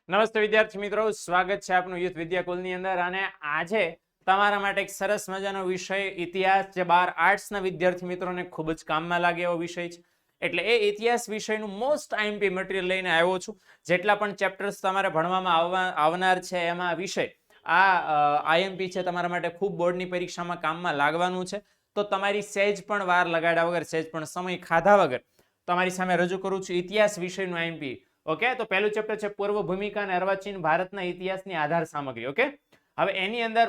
નમસ્તે વિદ્યાર્થી મિત્રો, સ્વાગત છે આપનું યુથ વિદ્યાકુલની અંદર. અને આજે તમારા માટે એક સરસ મજાનો વિષય ઇતિહાસ, જે 12 આર્ટ્સના વિદ્યાર્થી મિત્રોને ખૂબ જ કામમાં લાગે એવો વિષય છે. એટલે એ ઇતિહાસ વિષયનું મોસ્ટ આઈએમપી મટીરિયલ લઈને આવ્યો છું. જેટલા પણ ચેપ્ટર્સ તમારે ભણવામાં આવનાર છે એમાં વિષય આ આઈએમપી છે તમારા માટે ખૂબ બોર્ડની પરીક્ષામાં કામમાં લાગવાનું છે. તો તમારી સહેજ પણ વાર લગાડ્યા વગર, સહેજ પણ સમય ખાધા વગર તમારી સામે રજૂ કરું છું ઇતિહાસ વિષયનું આઈએમપી. ઓકે, તો પહેલું ચેપ્ટર છે પૂર્વ ભૂમિકા અને અર્વાચીન ભારતના ઇતિહાસની આધાર સામગ્રી. ઓકે, હવે એની અંદર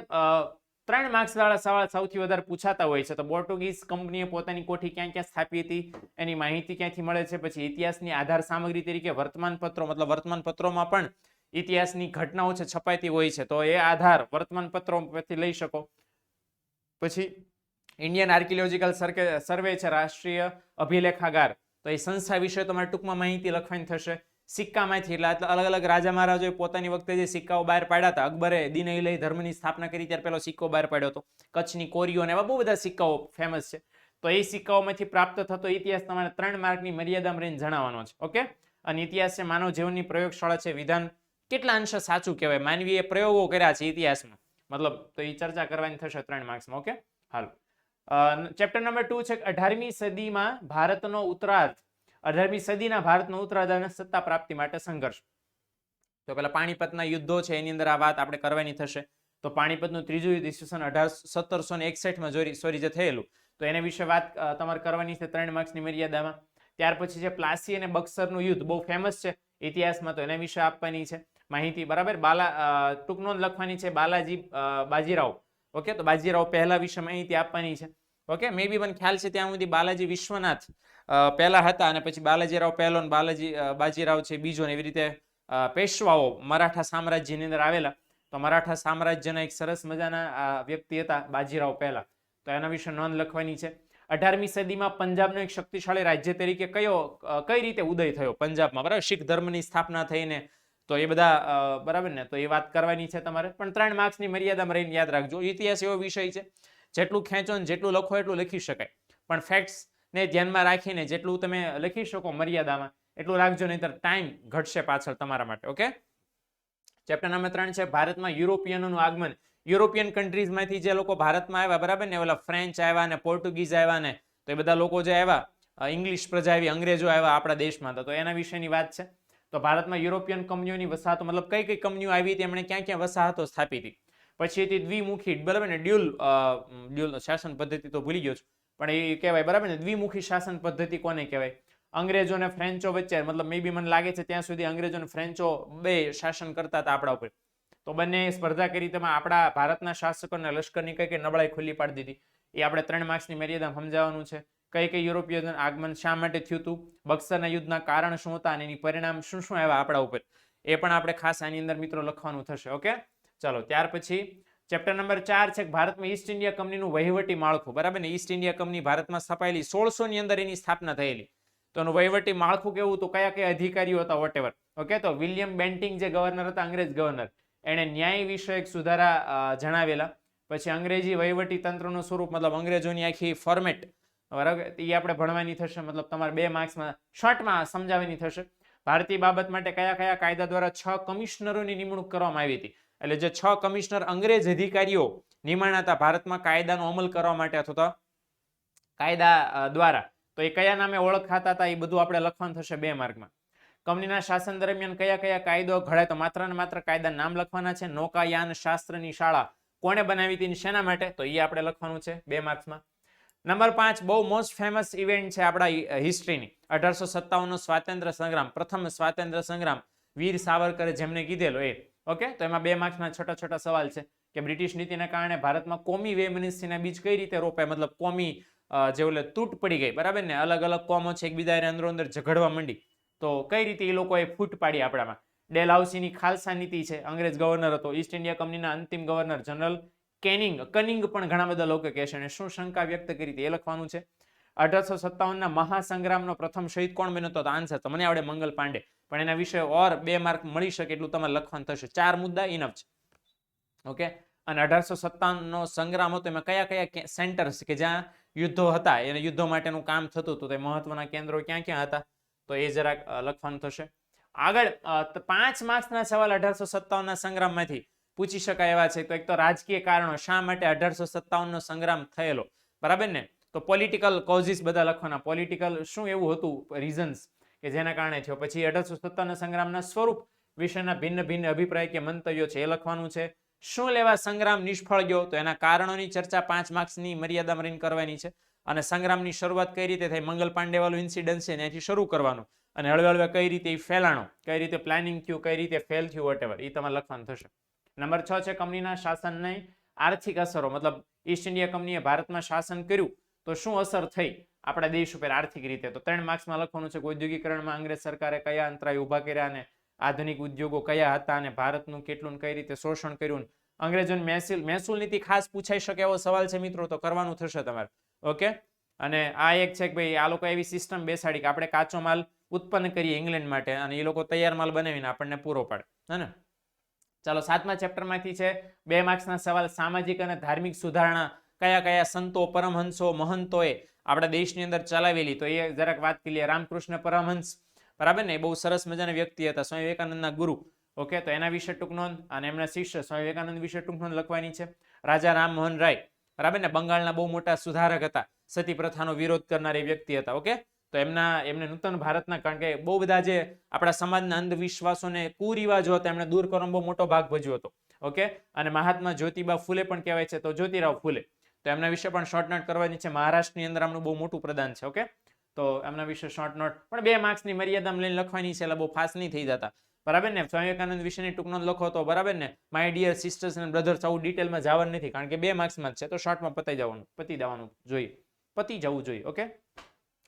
3 માર્ક્સ વાળા સવાલ સૌથી વધારે પૂછાતા હોય છે. તો પોર્ટુગીઝ કંપનીએ પોતાની કોઠી ક્યાં ક્યાં સ્થાપી હતી, એની માહિતી ક્યાંથી મળે છે. પછી ઇતિહાસની આધાર સામગ્રી તરીકે વર્તમાનપત્રો, મતલબ વર્તમાનપત્રોમાં પણ ઇતિહાસની ઘટનાઓ છે છપાતી હોય છે, તો એ આધાર વર્તમાનપત્રો પરથી લઈ શકો. પછી ઇન્ડિયન આર્કિયોલોજીકલ સર્વે છે, રાષ્ટ્રીય અભિલેખાગાર, તો એ સંસ્થા વિશે તમારે ટૂંકમાં માહિતી લખવાની થશે. સિક્કામાંથી, એટલે અલગ અલગ રાજા મહારાજોએ પોતાની વખતે જે સિક્કાઓ બહાર પાડ્યા હતા, અકબરે દીન ઇલાહી ધર્મની સ્થાપના કરી ત્યારે પેલો સિક્કો બહાર પાડ્યો હતો, કચ્છની કોરીઓ અને એવા બહુ બધા સિક્કાઓ ફેમસ છે. તો એ સિક્કાઓમાંથી પ્રાપ્ત થતો ઇતિહાસ તમારે 3 માર્કની મર્યાદામાં રહીને જણાવવાનો છે. ઓકે, અને ઇતિહાસ છે માનવ જીવનની પ્રયોગશાળા છે, વિધાન કેટલા અંશે સાચું કહેવાય, માનવીએ પ્રયોગો કર્યા છે ઇતિહાસમાં, મતલબ તો એ ચર્ચા કરવાની થશે 3 માર્ક્સમાં. ઓકે, હાલ ચેપ્ટર નંબર 2 છે 18મી સદીમાં ભારતનો ઉત્તરાર્ધ. 18મી સદીના ભારતનો ઉત્તરાર્ધ અને સત્તા પ્રાપ્તિ માટે સંઘર્ષ. તો પેલા પાણીપતના યુદ્ધો છે એની અંદર આ વાત આપણે કરવાની થશે. તો પાણીપતનું ત્રીજું યુદ્ધ ઈસવીસન 1761માં સોરી જે થયેલું, તો એના વિશે વાત તમારે કરવાની છે 3 માર્ક્સની મર્યાદામાં. ત્યાર પછી છે પ્લાસી અને બક્સરનું યુદ્ધ, બહુ ફેમસ છે ઇતિહાસમાં, તો એના વિશે આપવાની છે માહિતી. બરાબર, ટૂંક નોંધ લખવાની છે બાજીરાવ. ઓકે, તો બાજીરાવ પહેલા વિશે માહિતી આપવાની છે. ઓકે, મે બી મને ખ્યાલ છે ત્યાં સુધી બાલાજી વિશ્વનાથ પહેલા હતા, અને પછી બાલાજીરાવ પહેલો અને બાજીરાવ છે બીજો, ને એવી રીતે પેશવાઓ મરાઠા સામ્રાજ્યની અંદર આવેલા. તો મરાઠા સામ્રાજ્યના એક સરસ મજાના વ્યક્તિ હતા બાજીરાવ પહેલા, તો એના વિશે નોંધ લખવાની છે. 18મી સદીમાં પંજાબનો એક શક્તિશાળી રાજ્ય તરીકે કઈ રીતે ઉદય થયો પંજાબમાં, બરાબર, શીખ ધર્મની સ્થાપના થઈને, તો એ બધા બરાબર ને, તો એ વાત કરવાની છે તમારે. પણ 3 માર્ક્સની મર્યાદામાં રહીને યાદ રાખજો, ઇતિહાસ એવો વિષય છે જેટલું ખેંચો ને જેટલું લખો એટલું લખી શકાય, પણ ફેક્ટ્સ ને ધ્યાનમાં રાખીને જેટલું તમે લખી શકો મર્યાદામાં એટલું રાખજો, નહીતર ટાઈમ ઘટશે પાછળ તમારા માટે. ઓકે, ચેપ્ટર નંબર 3 છે ભારતમાં યુરોપિયનોનું આગમન. યુરોપિયન કન્ટ્રીઝમાંથી જે લોકો ભારતમાં આવ્યા, બરાબર ને, ઓલા ફ્રેન્ચ આવ્યા ને, પોર્ટુગીઝ આવ્યા ને, તો એ બધા લોકો જે આવ્યા, ઇંગ્લિશ પ્રજા આવી, અંગ્રેજો આવ્યા આપણા દેશમાં, તો એના વિશેની વાત છે. તો ભારતમાં યુરોપિયન કંપનીઓની વસાહતો, મતલબ કઈ કઈ કંપનીઓ આવી હતી, એમણે ક્યાં ક્યાં વસાહતો સ્થાપી હતી. પછી હતી દ્વિમુખી, બરાબર ને, ડ્યુલ શાસન પદ્ધતિ, તો ભૂલી ગયો છું, પણ એ કહેવાય, બરાબર ને, દ્વિમુખી શાસન પદ્ધતિ કોને કહેવાય? અંગ્રેજો અને ફ્રેન્ચો વચ્ચે, મતલબ મે બી મને લાગે છે ત્યાં સુધી અંગ્રેજો અને ફ્રેન્ચો બે શાસન કરતા હતા આપણા ઉપર, તો બંને સ્પર્ધા કરી, તેમાં આપણા ભારતના શાસકોને લશ્કરની કઈ કઈ નબળાઈ ખુલ્લી પાડી દીધી, એ આપણે 3 માર્ક્સની મર્યાદામાં સમજાવવાનું છે. કઈ કઈ યુરોપિયન આગમન શા માટે થયું હતું, બક્સરના યુદ્ધના કારણ શું હતા, અને એની પરિણામ શું શું આવ્યા આપણા ઉપર, એ પણ આપણે ખાસ આની અંદર મિત્રો લખવાનું થશે. ઓકે, ચલો ત્યાર પછી ચેપ્ટર નંબર 4 છે ભારતમાં ઈસ્ટ ઇન્ડિયા કંપનીનું વહીવટી માળખું. બરાબર ને, ઈસ્ટ ઇન્ડિયા કંપની ભારતમાં સ્થપાયેલી 1600 ની અંદર એની સ્થાપના થયેલી. તો એનું વહીવટી માળખું કેવું, તો કયા કયા અધિકારીઓ હતા, વોટેવર. ઓકે, તો વિલિયમ બેન્ટિંગ જે ગવર્નર હતા, અંગ્રેજ ગવર્નર, એણે ન્યાય વિષયક સુધારા જણાવેલા. પછી અંગ્રેજી વહીવટી તંત્રનું સ્વરૂપ, મતલબ અંગ્રેજોની આખી ફોર્મેટ, બરાબર, એ આપણે ભણવાની થશે, મતલબ તમારે 2 માર્ક્સમાં શોર્ટમાં સમજાવવાની થશે. ભારતીય બાબત માટે કયા કયા કાયદા દ્વારા 6 કમિશનરોની નિમણૂક કરવામાં આવી હતી. એટલે જે 6 કમિશનર અંગ્રેજ અધિકારીઓ નિમાણા હતા ભારતમાં કાયદાનો અમલ કરવા માટે, અથવા તો કાયદા દ્વારા, તો એ કયા નામે ઓળખાતા હતા, એ બધું આપણે લખવાનું થશે 2 માર્કમાં. કંપનીના શાસન દરમિયાન કયા કયા કાયદો ઘડાય, તો માત્ર ને માત્ર કાયદા નામ લખવાના છે. નૌકાયાન શાસ્ત્રની શાળા કોણે બનાવી હતી, શેના માટે, તો એ આપણે લખવાનું છે 2 માર્ક્સમાં. નંબર 5 બહુ મોસ્ટ ફેમસ ઇવેન્ટ છે આપણા હિસ્ટ્રીની, 1857 નો સ્વાતંત્ર્ય સંગ્રામ, પ્રથમ સ્વાતંત્ર્ય સંગ્રામ વીર સાવરકરે જેમને કીધેલો એ. ઓકે, તો એમાં 2 માર્ક્સના છોટા છોટા સવાલ છે કે બ્રિટિશ નીતિના કારણે ભારતમાં કોમી વૈમનસ્યના બીજ કઈ રીતે રોપાય, મતલબ કોમી જે ઓલે તૂટ પડી ગઈ, બરાબર ને, અલગ અલગ કોમો છે એકબીજા અંદરો અંદર ઝઘડવા માંડી, તો કઈ રીતે એ લોકોએ ફૂટ પાડી આપણામાં. ડેલહાઉસીની ખાલસા નીતિ છે, અંગ્રેજ ગવર્નર હતો. ઈસ્ટ ઇન્ડિયા કંપનીના અંતિમ ગવર્નર જનરલ કનિંગ પણ ઘણા બધા લોકો કહે છે, અને શું શંકા વ્યક્ત કરી હતી એ લખવાનું છે. 1857 ના મહાસંગ્રામનો પ્રથમ શહીદ કોણ બન્યો હતો, આન્સર તો મને આવડે, મંગલ પાંડે, પણ એના વિશે ઓર 2 માર્ક મળી શકે એટલું તમારે લખવાનું થશે. 4 મુદ્દા ઇનફ છે. ઓકે, અને 1857 નો સંગ્રામ હતો, એમાં કયા કયા સેન્ટર્સ કે જ્યાં યુદ્ધો હતા, એને યુદ્ધો માટેનું કામ થતું હતું, તે મહત્વના કેન્દ્રો ક્યાં ક્યાં હતા, તો એ જરાક લખવાનું થશે. આગળ 5 માર્ક્સના સવાલ 1857ના સંગ્રામમાંથી પૂછી શકાય એવા છે. તો એક તો રાજકીય કારણો, શા માટે 1857નો સંગ્રામ થયેલો, બરાબર ને? તો પોલિટિકલ કોઝિસ બધા લખવાના, પોલિટિકલ શું એવું હતું રીઝન્સ કે જેના કારણે થયો. પછી 1857ના સંગ્રામના સ્વરૂપ વિશેના ભિન્ન ભિન્ન અભિપ્રાય કે મંતવ્યો છે એ લખવાનું છે. શું લેવા સંગ્રામ નિષ્ફળ ગયો, તો એના કારણોની ચર્ચા 5 માર્ક્સની મર્યાદામાં રહીને કરવાની છે. અને સંગ્રામની શરૂઆત કઈ રીતે થઈ, મંગલ પાંડે વાળું ઇન્સિડન્ટ છે ત્યાંથી શરૂ કરવાનું, અને હળવે હળવે કઈ રીતે ફેલાણો, કઈ રીતે પ્લાનિંગ થયું, કઈ રીતે ફેલ થયું, વોટેવર એ તમારે લખવાનું થશે. નંબર 6 છે કંપનીના શાસનની આર્થિક અસરો, મતલબ ઈસ્ટ ઇન્ડિયા કંપનીએ ભારતમાં શાસન કર્યું તો શું અસર થઈ આપણા દેશ ઉપર આર્થિક રીતે. તો 3 માર્ક્સમાં લખવાનું છે કે ઔદ્યોગિકરણમાં અંગ્રેજ સરકારે કયા અંતરાય ઊભા કર્યા અને આધુનિક ઉદ્યોગો કયા હતા અને ભારતનું કેટલું કઈ રીતે શોષણ કર્યું. અંગ્રેજોની મહેસૂલ નીતિ ખાસ પૂછાઈ શકે એવો સવાલ છે મિત્રો, તો કરવાનું થશે તમારે. ઓકે, અને આ એક છે કે ભાઈ આ લોકો એવી સિસ્ટમ બેસાડી કે આપણે કાચો માલ ઉત્પન્ન કરીએ ઇંગ્લેન્ડ માટે અને એ લોકો તૈયાર માલ બનાવીને આપણને પૂરો પાડે, હે ને? ચાલો 7મા ચેપ્ટરમાંથી છે 2 માર્ક્સના સવાલ, સામાજિક અને ધાર્મિક સુધારણા કયા કયા સંતો, પરમહંસો, મહંતોએ આપણા દેશની અંદર ચલાવેલી, તો એ જરાક વાત કરી લઈએ. રામકૃષ્ણ પરમહંસ, બરાબર ને, બહુ સરસ મજાના વ્યક્તિ હતા, સ્વામી વિવેકાનંદના ગુરુ. ઓકે, તો એના વિશે ટૂંક નોંધ, અને એમના શિષ્ય સ્વામી વિવેકાનંદ વિશે ટૂંક નોંધ લખવાની છે. રાજા રામમોહન રાય, બરાબર ને, બંગાળના બહુ મોટા સુધારક હતા, સતી પ્રથાનો વિરોધ કરનારી વ્યક્તિ હતા. ઓકે, તો એમને નૂતન ભારતના, કારણ કે બહુ બધા જે આપણા સમાજના અંધવિશ્વાસોને કુરિવાજો હતા એમણે દૂર કરવાનો બહુ મોટો ભાગ ભજવ્યો હતો. ઓકે, અને મહાત્મા જ્યોતિબા ફૂલે પણ કહેવાય છે, તો જ્યોતિરાવ ફૂલે, તો એમના વિશે પણ શોર્ટ નોટ કરવાની છે. મહારાષ્ટ્રની અંદર આમનું બહુ મોટું પ્રદાન છે. ઓકે, તો એમના વિશે શોર્ટ નોટ પણ 2 માર્ક્સની મર્યાદામાં લઈને લખવાની છે, એટલે બહુ ફાસ્ટ નહીં થઈ જતા, બરાબર ને? સ્વામી વિવેકાનંદ વિશેની ટૂંક નોંધ લખો તો, બરાબર ને, my dear sisters and brothers, આવું ડિટેલમાં જવાનું નથી, કારણ કે 2 માર્ક્સમાં જ છે, તો શોર્ટમાં પતી જવું જોઈએ. ઓકે,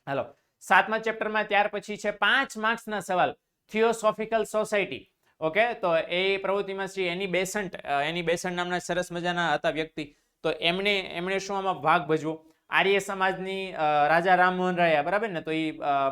હાલો 7મા ચેપ્ટરમાં ત્યાર પછી છે 5 માર્ક્સના સવાલ, થિયોસોફિકલ સોસાયટી. ઓકે, તો એ પ્રવૃત્તિમાં શ્રી એની બેસન્ટ નામના સરસ મજાના હતા વ્યક્તિ, તો એમણે શું આમાં ભાગ ભજવો, આર્ય સમાજની રાજા રામમોહન રાય, બરાબર ને, તો એ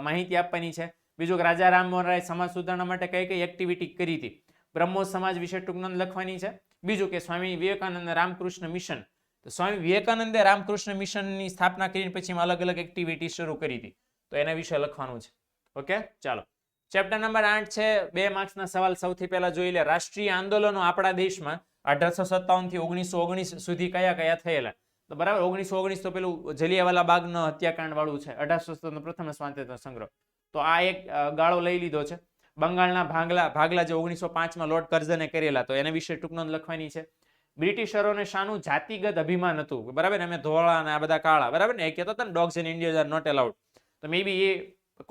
માહિતી આપવાની છે. બીજું કે રાજા રામમોહન રાય સમાજ સુધારણા માટે કઈ કઈ એક્ટિવિટી કરી હતી, બ્રહ્મો સમાજ વિશે ટૂંક નોંધ લખવાની છે. બીજું કે સ્વામી વિવેકાનંદ રામકૃષ્ણ મિશન, તો સ્વામી વિવેકાનંદે રામકૃષ્ણ મિશનની સ્થાપના કરીને પછી અલગ અલગ એક્ટિવિટી શરૂ કરી હતી, તો એના વિશે લખવાનું છે. ઓકે, ચાલો ચેપ્ટર નંબર 8 છે 2 માર્ક્સના સવાલ. સૌથી પહેલા જોઈ લે રાષ્ટ્રીય આંદોલનો આપણા દેશમાં 1857 થી 1919 સુધી કયા કયા થયેલા. તો બરાબર, 1919 તો પેલું જલિયાવાલા બાગનો હત્યાકાંડ વાળું છે, 1857 પ્રથમ સ્વાતંત્ર્ય સંગ્રહ, તો આ એક ગાળો લઈ લીધો છે. બંગાળના ભાગલા જે 1905માં લોર્ડ કર્ઝને કરેલા, તો એના વિશે ટૂંક નોંધ લખવાની છે. બ્રિટિશરોને શાનું જાતિગત અભિમાન હતું, બરાબર, અમે ધોળા અને આ બધા કાળા, બરાબર ને, એ કહેતા હતા ને dogs in India are not allowed, તો મે બી એ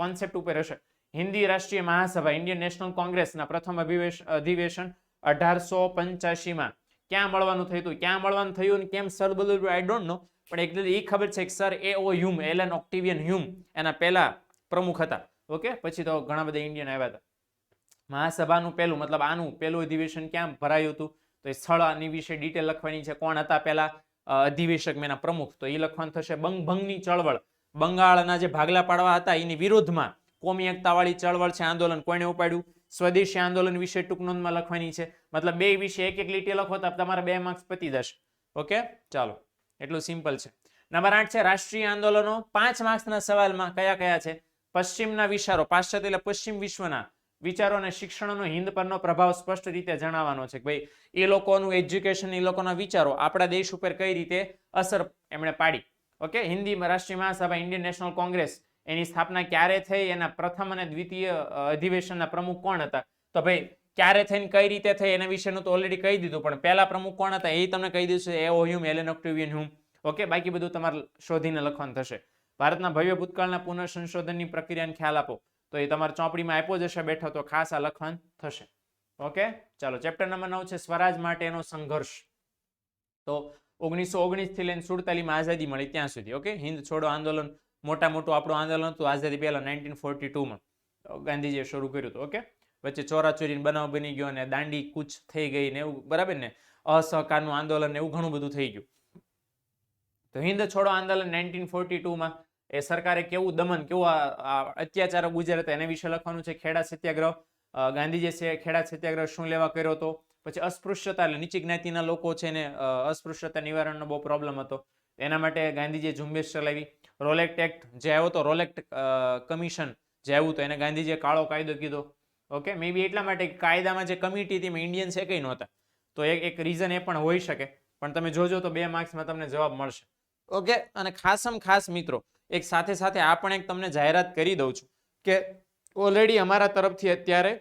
કોન્સેપ્ટ ઉપર હશે. હિન્દી રાષ્ટ્રીય મહાસભા, ઇન્ડિયન નેશનલ કોંગ્રેસના પ્રથમ અધિવેશન 1885માં ક્યાં મળવાનું થયું હતું, ક્યાં મળવાનું થયું અને કેમ સર બોલ્યું આઈ ડોન્ટ નો, પણ એકદમ એ ખબર છે કે sir A.O. Hume, Allan Octavian Hume એના પહેલા પ્રમુખ હતા. ઓકે, પછી તો ઘણા બધા ઇન્ડિયન આવ્યા હતા. મહાસભાનું પહેલું, મતલબ આનું પહેલું અધિવેશન ક્યાં ભરાયું હતું, તો એ સ્થળની વિશે ડિટેલ લખવાની છે. કોણ હતા પહેલા અધિવેશક, એના પ્રમુખ, તો એ લખવાનું થશે. બંગભંગની ચળવળ, બંગાળના જે ભાગલા પાડવા હતા એની વિરોધમાં કોમી એકતાવાળી ચળવળ છે, આંદોલન કોણે ઉપાડ્યું. સ્વદેશી આંદોલન વિશે ટૂંક નોંધમાં લખવાની છે. મતલબ 2 વિશે એક લીટી લખો તો તમારા 2 માર્ક્સ પતી જશે. ઓકે, ચાલો એટલું સિમ્પલ છે. નંબર 8 છે રાષ્ટ્રીય આંદોલનો. 5 માર્ક્સના સવાલમાં કયા કયા છે? પશ્ચિમના વિચારો, પાશ્ચાત્ય એટલે પશ્ચિમ વિશ્વના વિચારો અને શિક્ષણનો હિન્દ પરનો પ્રભાવ સ્પષ્ટ રીતે જણાવવાનો છે કે ભાઈ એ લોકોનું એજ્યુકેશન, એ લોકોના વિચારો આપણા દેશ ઉપર કઈ રીતે અસર એમણે પાડી. ઓકે, હિન્દી રાષ્ટ્રીય મહાસભા, ઇન્ડિયન નેશનલ કોંગ્રેસ, એની સ્થાપના ક્યારે થઈ, એના પ્રથમ અને દ્વિતીય અધિવેશનના પ્રમુખ કોણ હતા, તો ભાઈ ક્યારે થઈને કઈ રીતે થઈ એના વિશેનું તો ઓલરેડી કહી દીધું, પણ પહેલા પ્રમુખ કોણ હતા એ તમને કહી દીધું છે, A.O. Hume, Allan Octavian Hume. Okay, બાકી બધું તમારે શોધીને લખવાનું થશે. ભારતના ભવ્ય ભૂતકાળના પુનઃસંશોધનની પ્રક્રિયાને ખ્યાલ આપો, તો એ તમારે ચોપડીમાં આપ્યો જશે બેઠો, તો ખાસ આ લખવાનું થશે. ઓકે, ચાલો ચેપ્ટર નંબર 9 છે સ્વરાજ માટેનો સંઘર્ષ. તો 1919 થી લઈને 47 માં આઝાદી મળી ત્યાં સુધી. ઓકે, હિન્દ છોડો આંદોલન મોટું આપણું આંદોલન હતું આઝાદી પહેલા 1942માં ગાંધીજીએ શરૂ કર્યું હતું. ઓકે, વચ્ચે ચોરાચોરીનો બનાવ બની ગયો અને દાંડી કૂચ થઈ ગઈ ને એવું, બરાબર ને, અસહકારનું આંદોલન ને એવું ઘણું બધું થઈ ગયું. તો હિન્દ છોડો આંદોલન 1942માં એ સરકારે કેવું દમન, કેવું અત્યાચારો ગુજર હતા એના વિશે લખવાનું છે. ખેડા સત્યાગ્રહ, ગાંધીજીએ ખેડા સત્યાગ્રહ શું લેવા કર્યો હતો. પછી અસ્પૃશ્યતા, એટલે નીચી જ્ઞાતિના લોકો છે ને અસ્પૃશ્યતા નિવારણનો બહુ પ્રોબ્લેમ હતો, એના માટે ગાંધીજીએ ઝુંબેશ ચલાવી. રોલેક્ટ એક્ટ જે આવ્યો હતો, રોલેક્ટ કમિશન જે આવ્યું હતું, એને ગાંધીજીએ કાળો કાયદો કીધો. ઓકે, મે બી એટલા માટે કાયદામાં જે કમિટી હતી એમાં ઇન્ડિયન્સ એકય નહોતા, તો એક રીઝન એ પણ હોઈ શકે, પણ તમે જોજો તો 2 માર્ક્સમાં તમને જવાબ મળશે. ઓકે, અને ખાસ મિત્રો એક સાથે આ પણ એક તમને જાહેરાત કરી દઉં છું કે ઓલરેડી અમારા તરફથી અત્યારે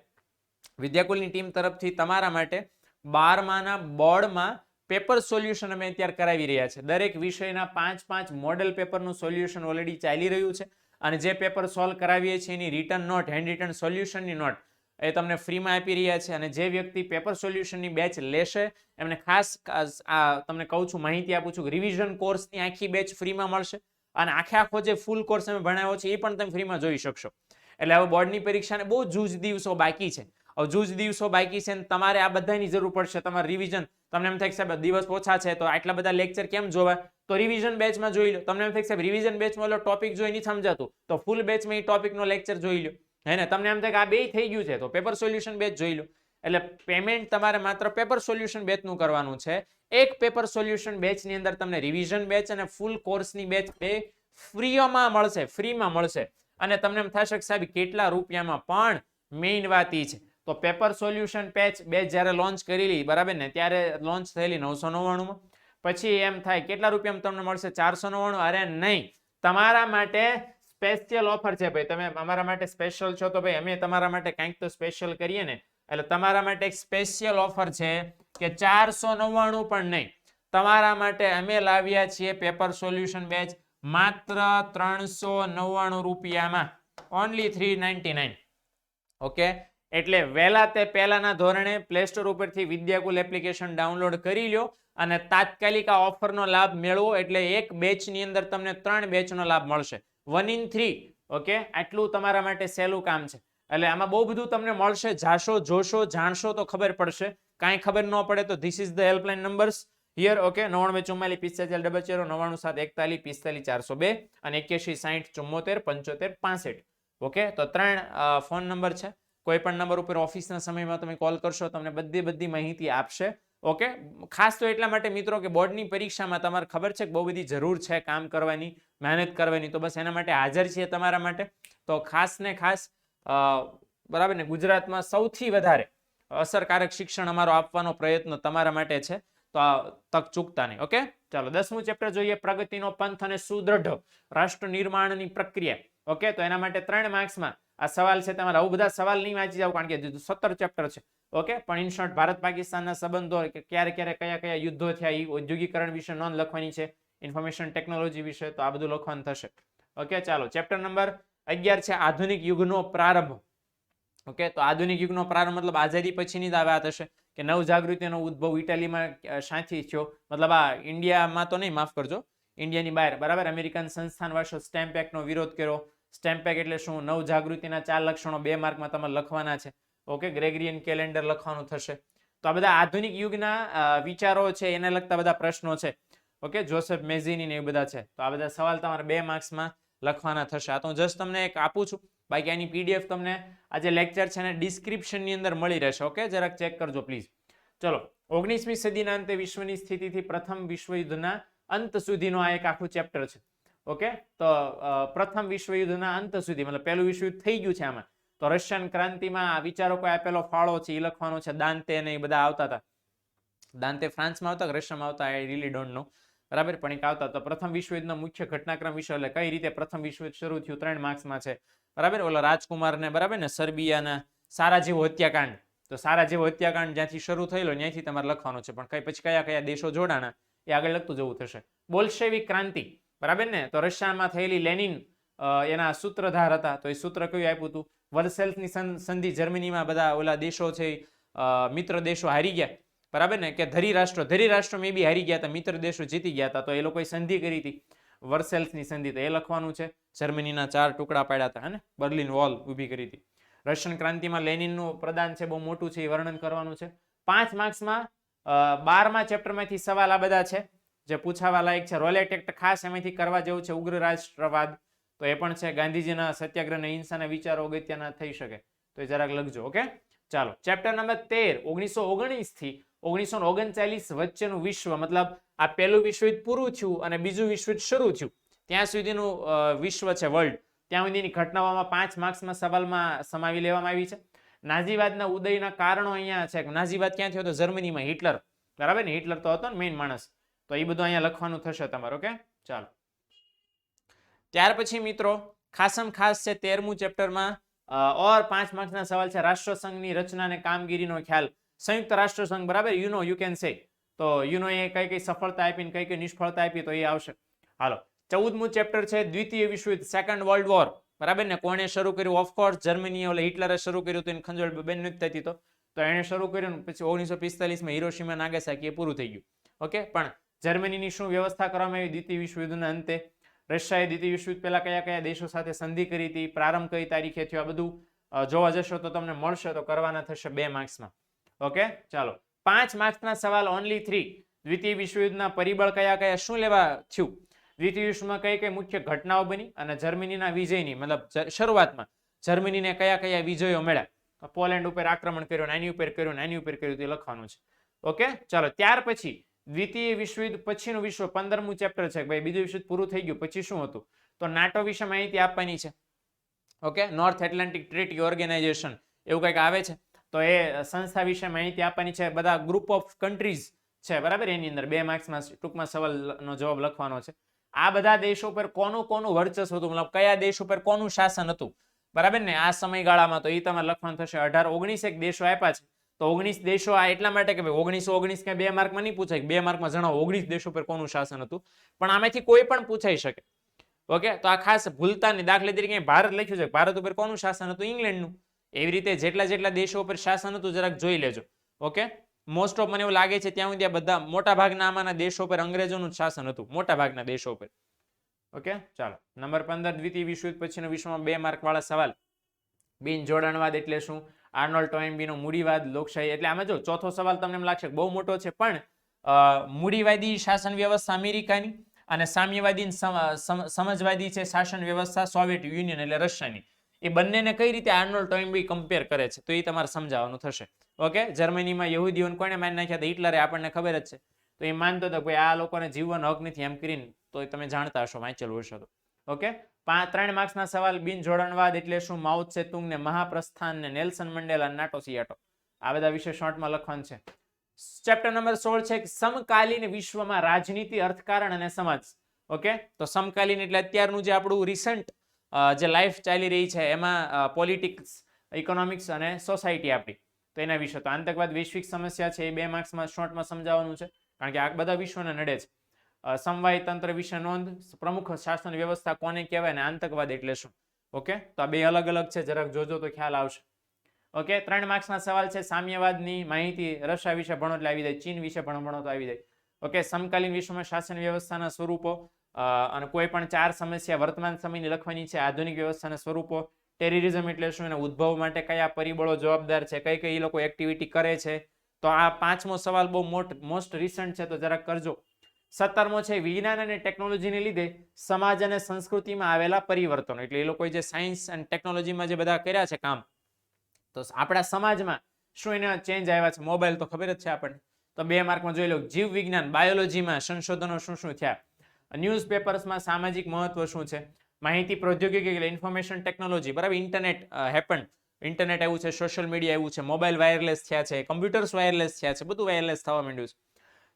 વિદ્યાકુલની ટીમ તરફથી તમારા માટે 12માના બોર્ડમાં પેપર સોલ્યુશન અમે અત્યારે કરાવી રહ્યા છે. દરેક વિષયના 5 મોડેલ પેપરનું સોલ્યુશન ઓલરેડી ચાલી રહ્યું છે, અને જે પેપર સોલ્વ કરાવીએ છીએ એની રિટર્ન નોટ, હેન્ડ રિટન સોલ્યુશનની નોટ એ તમને ફ્રીમાં આપી રહ્યા છે. અને જે વ્યક્તિ પેપર સોલ્યુશનની બેચ લેશે એમને ખાસ તમને કહું છું, માહિતી આપું છું કે રિવિઝન કોર્સની આખી બેચ ફ્રીમાં મળશે, અને આખો જે ફૂલ કોર્સ અમે ભણાવ્યો છે એ પણ તમે ફ્રીમાં જોઈ શકશો. એટલે હવે બોર્ડની પરીક્ષાને બહુ જૂજ દિવસો બાકી છે. હવે જૂજ દિવસો બાકી છે ને તમારે આ બધાની જરૂર પડશે. તમારે રિવિઝન, તમને એમ થાય કે સાહેબ દિવસ ઓછા છે તો આટલા બધા લેક્ચર કેમ જોવા, તો રિવિઝન બેચમાં જોઈ લો. તમને એમ થાય કે સાહેબ રિવિઝન બેચમાં લો ટોપિક જોઈ નહીં સમજાતું, તો ફૂલ બેચમાં એ ટોપિકનો લેક્ચર જોઈ લો. હે ને, તમને એમ થાય કે આ બે થઈ ગયું છે તો પેપર સોલ્યુશન બેચ જોઈ લો. એટલે પેમેન્ટ તમારે માત્ર પેપર સોલ્યુશન બેચનું કરવાનું છે. એક પેપર સોલ્યુશન બેચની અંદર તમને રિવિઝન બેચ અને ફૂલ કોર્સની બેચ બે ફ્રીમાં મળશે. અને તમને એમ થશે કે સાહેબ કેટલા રૂપિયામાં, પણ મેઇન વાત એ છે તો પેપર સોલ્યુશન બેચ જ્યારે લોન્ચ કરેલી, બરાબર ને, ત્યારે લોન્ચ થયેલી 999 માં. પછી એમ થાય કેટલા રૂપિયામાં તમને મળશે? 499. અરે નહીં, તમારા માટે સ્પેશિયલ ઓફર છે ભાઈ. તમે અમારા માટે સ્પેશિયલ છો તો ભાઈ અમે તમારા માટે કંઈક તો સ્પેશિયલ કરીએ ને. એટલે તમારા માટે એક સ્પેશિયલ ઓફર છે કે 499 પણ નહીં, તમારા માટે અમે લાવ્યા છીએ પેપર સોલ્યુશન બેચ માત્ર 399 રૂપિયામાં, ઓનલી 399. ઓકે, એટલે વહેલા તે પહેલાના ધોરણે પ્લે સ્ટોર ઉપરથી વિદ્યાકુલ એપ્લિકેશન ડાઉનલોડ કરી લો અને તાત્કાલિક આ ઓફરનો લાભ મેળવો. એટલે એક બેચની અંદર તમને 3 બેચનો લાભ મળશે, 1 in 3. ઓકે, આટલું તમારા માટે સહેલું કામ છે. એટલે આમાં બહુ બધું તમને મળશે. જાશો, જોશો, જાણશો તો ખબર પડશે. કાંઈ ખબર ન પડે તો this is the helpline numbers here. Okay, 99 44 45 97 41 45 402 અને 81 60 74 75 65. ઓકે, તો 3 ફોન નંબર છે. કોઈ પણ નંબર ઉપર ઓફિસના સમયમાં તમે કોલ કરશો, તમને બધી માહિતી આપશે. ઓકે, ખાસ તો એટલા માટે મિત્રો કે બોર્ડની પરીક્ષામાં તમારે ખબર છે કે બહુ બધી જરૂર છે કામ કરવાની, મહેનત કરવાની, તો બસ એના માટે હાજર છીએ તમારા માટે. તો ખાસ ને ખાસ બરાબર ને, ગુજરાતમાં સૌથી વધારે અસરકારક શિક્ષણ અમારો આપવાનો પ્રયત્ન તમારા માટે છે, તો આ તક ચૂકતા નહીં. ઓકે, ચાલો 10મું ચેપ્ટર જોઈએ, પ્રગતિનો પંથ અને સુદ્રઢ રાષ્ટ્ર નિર્માણની પ્રક્રિયા. ઓકે, તો એના માટે 3 માર્ક્સમાં આ સવાલ છે. તમારે આવું બધા સવાલ નહીં વાંચી જાવ કારણ કે 17 ચેપ્ટર છે. ઓકે, પણ ઇન શોર્ટ ભારત પાકિસ્તાનના સંબંધો, ક્યારે કયા યુદ્ધો થયા, એ ઔદ્યોગિકરણ વિશે નોંધ લખવાની છે, ઇન્ફોર્મેશન ટેકનોલોજી વિશે, તો આ બધું લખવાનું થશે. ઓકે, ચાલો ચેપ્ટર નંબર 11 છે આધુનિક યુગનો પ્રારંભ. ઓકે, તો આધુનિક યુગનો પ્રારંભ મતલબ આઝાદી પછીની જ આ વાત હશે કે નવ જાગૃતિનો ઉદ્ભવ ઇટાલીમાં શાંતિ થયો. મતલબ આ ઇન્ડિયામાં તો નહીં, માફ કરજો, ઇન્ડિયાની બહાર. બરાબર, અમેરિકન સંસ્થાન વર્ષો સ્ટેમ્પ એક્ટનો વિરોધ કર્યો. સ્ટેમ્પ એક્ટ એટલે શું? નવ જાગૃતિના 4 લક્ષણો 2 માર્કમાં તમારે લખવાના છે. ઓકે, ગ્રેગરિયન કેલેન્ડર લખવાનું થશે. તો આ બધા આધુનિક યુગના વિચારો છે, એને લગતા બધા પ્રશ્નો છે. ઓકે, જોસેફ મેઝિની ને એ બધા છે. તો આ બધા સવાલ તમારે 2 માર્ક્સમાં લખવાના થશે. આ તો જસ્ટ તમને એક આપું છું. બાકી આની પીડીએફ તમને આ જે લેક્ચર છે ને ડિસ્ક્રિપ્શનની અંદર મળી રહેશે. ઓકે, જરાક ચેક કરજો પ્લીઝ. ચલો, 19મી સદીના અંતે વિશ્વની સ્થિતિથી પ્રથમ વિશ્વયુદ્ધના અંત સુધીનો આ એક આખું ચેપ્ટર છે. ઓકે, તો પ્રથમ વિશ્વયુદ્ધના અંત સુધી, મતલબ પહેલું વિશ્વયુદ્ધ થઈ ગયું છે આમાં, તો રશિયન ક્રાંતિમાં વિચારકોએ આપેલો ફાળો છે એ લખવાનો છે. દાંતે ને એ બધા આવતા હતા. દાંતે ફ્રાન્સમાં આવતા કે રશિયામાં આવતા, આઈ રીલી ડોન્ટ નો. બરાબર, પણ એક આવતા. તો પ્રથમ વિશ્વયુદ્ધનો મુખ્ય ઘટનાક્રમ વિશે, એટલે કઈ રીતે પ્રથમ વિશ્વયુદ્ધ શરૂ થયું, 3 માર્ક્સમાં છે. બરાબર, ઓલા રાજકુમાર ને, બરાબર ને, સર્બિયાના સારાજેવો હત્યાકાંડ, તો સારાજેવો હત્યાકાંડ જ્યાંથી શરૂ થયેલો ત્યાંથી તમારે લખવાનું છે. પણ પછી કયા દેશો જોડાણા એ આગળ લખતું જવું થશે. બોલ્શેવિક ક્રાંતિ, બરાબર ને, તો રશિયામાં થયેલી લેનિન એના સૂત્રધાર હતા. તો એ સૂત્ર કયું આપ્યું હતું? વર્સેલ્સની સંધિ. જર્મનીમાં બધા ઓલા દેશો છે, મિત્ર દેશો હારી ગયા. બરાબર ને, કે ધરી રાષ્ટ્રો મે બી હારી ગયા હતા, મિત્ર દેશો જીતી ગયા હતા. તો એ લોકોએ સંધિ કરી હતી, વર્સેલ્સની સંધિ. તો એ લખવાનું છે. જર્મનીના 4 ટુકડા પાડ્યા હતા, હે, બર્લિન વોલ ઊભી કરી હતી. રશિયન ક્રાંતિમાં લેનિનનું પ્રદાન છે, બહુ મોટું છે, એ વર્ણન કરવાનું છે. 5 માર્ક્સમાં 12મા ચેપ્ટરમાંથી સવાલ આ બધા છે જે પૂછાવા લાયક છે. રોલેટ એક્ટ ખાસ એમાંથી કરવા જેવું છે. ઉગ્ર રાષ્ટ્રવાદ, તો એ પણ છે. ગાંધીજીના સત્યાગ્રહ અને હિંસાના વિચારો અગત્યના થઈ શકે, તો એ જરાક લખજો. ઓકે, ચાલો ચેપ્ટર નંબર 13, 1919 થી 1939 વચ્ચેનું વિશ્વ, મતલબ આ પહેલું વિશ્વયુદ્ધ પૂરું થયું અને બીજું વિશ્વયુદ્ધ શરૂ થયું ત્યાં સુધીનું વિશ્વ છે, વર્લ્ડ. ત્યાં સુધીની ઘટનાઓમાં 5 માર્ક્સમાં સવાલમાં સમાવી લેવામાં આવી છે. નાઝીવાદના ઉદયના કારણો અહીંયા છે. નાઝીવાદ ક્યાં થયો હતો? જર્મનીમાં. હિટલર, બરાબર ને? હિટલર તો હતો ને મેઇન માણસ. તો એ બધું અહીંયા લખવાનું થશે તમારું. ઓકે, ચાલો. ત્યાર પછી મિત્રો ખાસમ ખાસ છે 13મું ચેપ્ટરમાં ઓર 5 માર્ક્સના સવાલ છે રાષ્ટ્રસંઘની રચના અને કામગીરીનો ખ્યાલ. સંયુક્ત રાષ્ટ્રસંઘ, બરાબર? You can say. તો યુનો એ કઈ સફળતા આપી ને કઈ નિષ્ફળતા આપી, તો એ આવશે. હાલો, 14મું ચેપ્ટર છે દ્વિતીય વિશ્વયુદ્ધ, સેકન્ડ વર્લ્ડ વોર, બરાબર ને? કોણે શરૂ કર્યું? ઓફકોર્સ જર્મની, ઓલે હિટલરે શરૂ કર્યું હતું. ખંજોળ બેન નથી થતી તો એણે શરૂ કર્યું. પછી 1945માં હિરોશીમા નાગાસાકી એ પૂરું થઈ ગયું. ઓકે, પણ જર્મનીની શું વ્યવસ્થા કરવામાં આવી દ્વિતીય વિશ્વયુદ્ધના અંતે? રશિયાએ દ્વિતીય વિશ્વયુદ્ધ પહેલા કયા કયા દેશો સાથે સંધિ કરી હતી, પ્રારંભ કઈ તારીખે થયો, આ બધું જોવા જશો તો તમને મળશે. તો કરવાના થશે 2 માર્ક્સમાં. ઓકે, ચાલો. 5 માર્ક્સના સવાલ ઓનલી 3. દ્વિતીય વિશ્વયુદ્ધના પરિબળ કયા કયા, શું લેવા થયું, દ્વિતીય વિશ્વમાં કઈ કઈ મુખ્ય ઘટનાઓ બની, અને જર્મનીના વિજયની મતલબ શરૂઆતમાં જર્મનીને કયા કયા વિજયો મળ્યા, પોલેન્ડ ઉપર આક્રમણ કર્યું, આની ઉપર કર્યું, આની ઉપર કર્યું, તે લખવાનું છે. ઓકે, ચાલો. ત્યાર પછી દ્વિતીય વિશ્વયુદ્ધ પછીનું વિશ્વ, 15મું ચેપ્ટર છે. ભાઈ બીજું વિશ્વ પૂરું થઈ ગયું પછી શું હતું? તો નાટો વિશે માહિતી આપવાની છે. Okay, North Atlantic Treaty Organisation એવું કંઈક આવે છે. તો એ સંસ્થા વિશે માહિતી આપવાની છે. બધા ગ્રુપ ઓફ કન્ટ્રીઝ છે, બરાબર? એની અંદર 2 માર્ક્સમાં ટૂંકમાં સવાલનો જવાબ લખવાનો છે. આ બધા દેશો પર કોનું વર્ચસ્વ હતું, મતલબ કયા દેશ ઉપર કોનું શાસન હતું, બરાબર ને? આ સમયગાળામાં તો એ તમારે લખવાનું થશે. 19 એક દેશો આપ્યા છે. તો 19 દેશો આ એટલા માટે કે ભાઈ 1919 કે 2 માર્કમાં નહીં પૂછાય. 2 માર્કમાં જણાવો 19 દેશો પર કોનું શાસન હતું, પણ આમાંથી કોઈ પણ પૂછાઈ શકે. ઓકે, તો આ ખાસ ભૂલતા નહીં. દાખલા તરીકે ભારત લખ્યું છે, ભારત ઉપર કોનું શાસન હતું? ઇંગ્લેન્ડનું. એવી રીતે જેટલા દેશો ઉપર શાસન હતું જરાક જોઈ લેજો. ઓકે, મોસ્ટ ઓફ મને એવું લાગે છે ત્યાં સુધી બધા મોટા ભાગના આમાંના દેશો પર અંગ્રેજોનું શાસન હતું, મોટા ભાગના દેશો પર. ઓકે, ચાલો. નંબર 15 દ્વિતીય વિશ્વયુદ્ધ પછીનો વિશ્વમાં 2 માર્ક વાળા સવાલ. બિન જોડાણવાદ એટલે શું? આર્નોલ્ડ ટોયનબીનો મૂડીવાદ, લોકશાહી. એટલે આમાં જો ચોથો સવાલ તમને એમ લાગશે બહુ મોટો છે, પણ મૂડીવાદી શાસન વ્યવસ્થા અમેરિકાની અને સામ્યવાદી સમજવાદી છે શાસન વ્યવસ્થા સોવિયત યુનિયન એટલે રશિયાની. એ બંનેને કઈ રીતે આર્નોલ્ડ ટોયનબી કમ્પેર કરે છે, તો એ તમારે સમજાવવાનું થશે. ઓકે, જર્મનીમાં યહૂદીઓને કોણે મારી નાખ્યા હતા? હિટલરે. આપણને ખબર જ છે. તો એ માનતો હતો કે આ લોકોને જીવવાનો હક નથી એમ કરીને, તો તમે જાણતા હશો, વાંચેલું હશો તો. ઓકે, 3 માર્ક્સના સવાલ. બિન જોડાણવાદ એટલે શું? માઓ ત્સે-તુંગ ને મહાપ્રસ્થાન ને નેલ્સન મંડેલા નાટો સિયાટો, આ બધા વિશે શોર્ટમાં લખવાનું છે. ચેપ્ટર નંબર 16 છે સમકાલીન વિશ્વમાં રાજનીતિ, અર્થકારણ અને સમાજ. ઓકે, તો સમકાલીન એટલે અત્યારનું જે આપણું રિસન્ટ જે લાઈફ ચાલી રહી છે એમાં પોલિટિક્સ, ઇકોનોમિક્સ અને સોસાયટી આપણી, તો એના વિશે. તો આતંકવાદ વૈશ્વિક સમસ્યા છે, એ 2 માર્ક્સમાં શોર્ટમાં સમજાવવાનું છે, કારણ કે આ બધા વિશ્વને નડે છે. સમવાય તંત્ર વિશે નોંધ, પ્રમુખ શાસન વ્યવસ્થા કોને કહેવાય, અને આતંકવાદ એટલે શું. ઓકે, તો આ 2 અલગ અલગ છે, જરાક જોજો તો ખ્યાલ આવશે. ઓકે, 3 માર્ક્સના સવાલ છે સામ્યવાદની માહિતી, રશિયા વિશે ભણો એટલે આવી જાય, ચીન વિશે ભણો તો આવી જાય. ઓકે, સમકાલીન વિશ્વમાં શાસન વ્યવસ્થાના સ્વરૂપો, અને કોઈ પણ 4 સમસ્યા વર્તમાન સમયની લખવાની છે. આધુનિક વ્યવસ્થાના સ્વરૂપો, ટેરરિઝમ એટલે શું, એના ઉદ્ભવ માટે કયા પરિબળો જવાબદાર છે, કઈ કઈ લોકો એક્ટિવિટી કરે છે. તો આ 5મો સવાલ બહુ મોસ્ટ રિસન્ટ છે, તો જરાક કરજો. 17મો છે વિજ્ઞાન અને ટેકનોલોજીને લીધે સમાજ અને સંસ્કૃતિમાં આવેલા પરિવર્તનો, એટલે એ લોકોએ જે સાયન્સ અને ટેકનોલોજીમાં જે બધા કર્યા છે કામ, તો આપણા સમાજમાં શું એના ચેન્જ આવ્યા છે. મોબાઈલ તો ખબર જ છે આપણને, તો 2 માર્કમાં જોઈ લો. જીવ વિજ્ઞાન, બાયોલોજીમાં સંશોધનો શું થયા. ન્યૂઝપેપર્સમાં સામાજિક મહત્વ શું છે. માહિતી પ્રૌદ્યોગિકી એટલે ઇન્ફોર્મેશન ટેકનોલોજી, બરાબર? ઇન્ટરનેટ ઇન્ટરનેટ આવ્યું છે, સોશિયલ મીડિયા આવ્યું છે, મોબાઈલ વાયરલેસ થયા છે, કમ્પ્યુટર્સ વાયરલેસ થયા છે, બધું વાયરલેસ થવા માંડ્યું છે.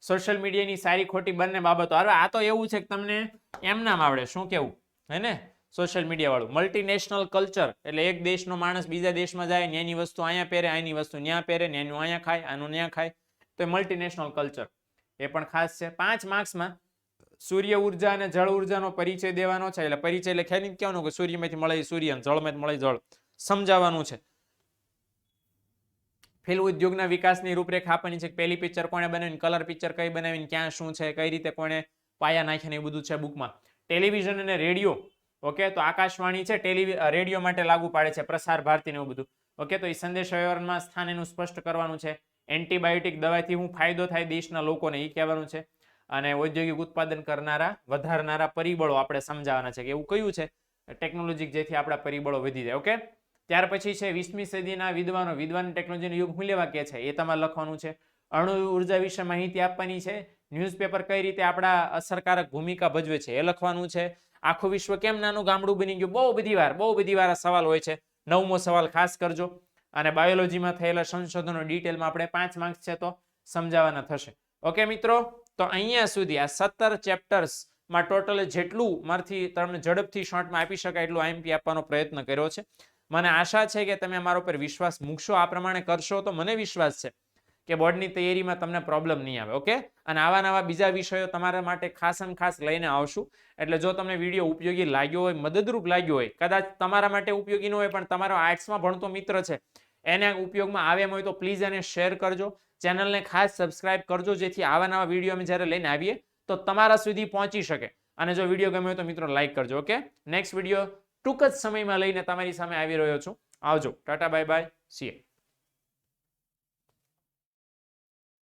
સોશિયલ મીડિયાની સારી ખોટી બંને બાબતો. હવે આ તો એવું છે કે તમને એમ નામ આવડે શું કેવું, હે ને? સોશિયલ મીડિયા વાળું. મલ્ટીનેશનલ કલ્ચર એટલે એક દેશનો માણસ બીજા દેશમાં જાય, એની વસ્તુ અહીંયા પહેરે, આની વસ્તુ ત્યાં પહેરે, એનું અહીંયા ખાય, આનું ત્યાં ખાય, તો એ મલ્ટીનેશનલ કલ્ચર, એ પણ ખાસ છે. 5 માર્ક્સમાં સૂર્ય ઉર્જા અને જળ ઉર્જાનો પરિચય દેવાનો છે. એટલે પરિચય એટલે ખ્યાલ નથી કહેવાનું કે સૂર્યમાંથી મળે સૂર્ય, જળમાંથી મળે જળ, સમજાવવાનું છે. ફિલ્મ ઉદ્યોગના વિકાસની રૂપરેખા આપવાની છે. પહેલી પિક્ચર કોણે બનાવીને, કલર પિક્ચર કઈ બનાવીને, ક્યાં શું છે, કઈ રીતે કોણે પાયા નાખ્યા, એ બધું છે બુકમાં. ટેલિવિઝન અને રેડિયો. ઓકે, તો આકાશવાણી છે રેડિયો માટે લાગુ પાડે છે, પ્રસાર ભારતી ને એવું બધું. ઓકે, તો એ સંદેશ વ્યવહારમાં સ્થાન એનું સ્પષ્ટ કરવાનું છે. એન્ટીબાયોટિક દવાથી હું ફાયદો થાય દેશના લોકોને, એ કહેવાનું છે. અને ઔદ્યોગિક ઉત્પાદન કરનારા વધારનારા પરિબળો આપણે સમજાવવાના છે કે એવું કયું છે ટેકનોલોજી જેથી આપણા પરિબળો વધી જાય. ઓકે, ત્યાર પછી છે 20મી સદીના વિદ્વાનો, વિદ્વાન ટેકનોલોજીનો યુગ હું લેવા કે છે એ તમારે લખવાનું છે. અણુ ઉર્જા વિશે માહિતી આપવાની છે. ન્યૂઝપેપર કઈ રીતે આપણા અસરકારક ભૂમિકા ભજવે છે એ લખવાનું છે. આખું વિશ્વ કેમ નાનું ગામડું બની ગયું, બહુ બધી વાર આ સવાલ હોય છે. 9મો સવાલ ખાસ કરજો. અને બાયોલોજીમાં થયેલા સંશોધનો ડિટેલમાં આપણે 5 માર્ક્સ છે તો સમજાવવાના થશે. ઓકે મિત્રો, તો અહીંયા સુધી આ 17 ચેપ્ટર્સમાં ટોટલ જેટલું મારાથી તમને ઝડપથી શોર્ટમાં આપી શકાય એટલું આઈએમપી આપવાનો પ્રયત્ન કર્યો છે. મને આશા છે કે તમે મારા ઉપર વિશ્વાસ મૂકશો, આ પ્રમાણે કરશો તો મને વિશ્વાસ છે કે બોર્ડની તૈયારીમાં તમને પ્રોબ્લેમ નહીં આવે. ઓકે, અને આવા નવા બીજા વિષયો તમારા માટે ખાસ લઈને આવશું. એટલે જો તમને વિડીયો ઉપયોગી લાગ્યો હોય, મદદરૂપ લાગ્યો હોય, કદાચ તમારા માટે ઉપયોગી ન હોય પણ તમારો આર્ટ્સમાં ભણતો મિત્ર છે એને ઉપયોગમાં આવે એમ હોય તો પ્લીઝ એને શેર કરજો. ચેનલને ખાસ સબસ્ક્રાઇબ કરજો, જેથી આવા નવા વિડીયો અમે જ્યારે લઈને આવીએ તો તમારા સુધી પહોંચી શકે. અને જો વિડીયો ગમ્યો હોય તો મિત્રો લાઈક કરજો. ઓકે, નેક્સ્ટ વિડીયો ટૂંક જ સમયમાં લઈને તમારી સામે આવી રહ્યો છું. આવજો, Tata, bye bye, C you.